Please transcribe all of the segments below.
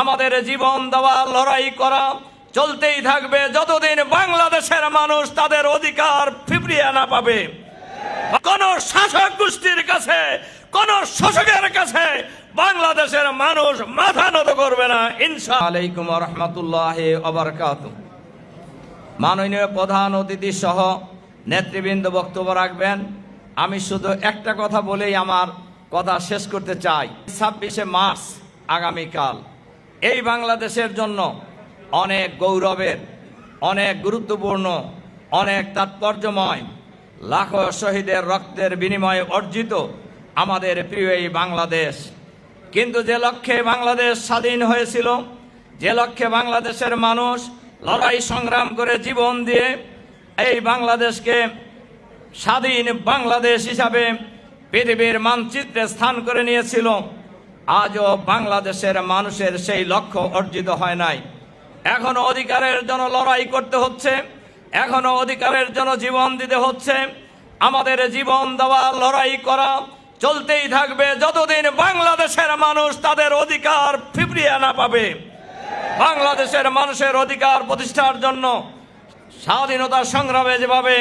আমাদের জীবন দেওয়া লড়াই করা চলতেই থাকবে যতদিন বাংলাদেশের মানুষ তাদের অধিকার ফিরিয়ে না পাবে। কোন শাসক গোষ্ঠীর কাছে, কোন শোষকের কাছে বাংলাদেশের মানুষ মাথা নত করবে না ইনশাআল্লাহ। আলাইকুম ওয়া রাহমাতুল্লাহি ওয়া বারাকাতুহু। মাননীয় প্রধান অতিথি সহ নেতৃবৃন্দ বক্তব্য রাখবেন। আমি শুধু একটা কথা বলেই আমার কথা শেষ করতে চাই। 26শে মার্চ আগামীকাল এই বাংলাদেশের জন্য অনেক গৌরবের, অনেক গুরুত্বপূর্ণ, অনেক তাৎপর্যময়, লাখো শহীদের রক্তের বিনিময়ে অর্জিত আমাদের প্রিয় এই বাংলাদেশ। কিন্তু যে লক্ষ্যে বাংলাদেশ স্বাধীন হয়েছিল, যে লক্ষ্যে বাংলাদেশের মানুষ লড়াই সংগ্রাম করে জীবন দিয়ে এই বাংলাদেশকে স্বাধীন বাংলাদেশ হিসাবে পৃথিবীর মানচিত্রে স্থান করে নিয়েছিল, আজও বাংলাদেশের মানুষের সেই লক্ষ্য অর্জিত হয় নাই। এখনো অধিকারের জন্য লড়াই করতে হচ্ছে, এখনো অধিকারের জন্য জীবন দিতে হচ্ছে। আমাদের জীবন দেওয়া লড়াই করা চলতেই থাকবে যতদিন বাংলাদেশের মানুষ তাদের অধিকার ফিরিয়ে না পাবে। বাংলাদেশের মানুষের অধিকার প্রতিষ্ঠার জন্য স্বাধীনতা সংগ্রামে যেভাবে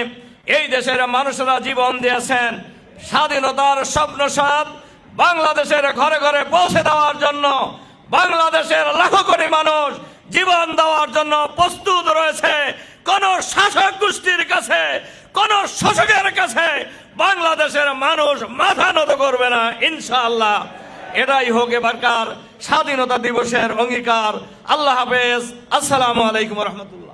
এই দেশের মানুষেরা জীবন দিয়েছেন, স্বাধীনতার স্বপ্নসাদ বাংলাদেশের ঘরে ঘরে পৌঁছে দেওয়ার জন্য বাংলাদেশের লাখো কোটি মানুষ জীবন দেওয়ার জন্য প্রস্তুত রয়েছে। কোন শাসক গোষ্ঠীর কাছে, কোন শোষকের কাছে বাংলাদেশের মানুষ মাথা নত করবে না ইনশাআল্লাহ। এটাই হোক এবারকার স্বাধীনতা দিবসের অঙ্গীকার। আল্লাহ হাফেজ। আসসালামু আলাইকুম ওয়া রাহমাতুল্লাহ।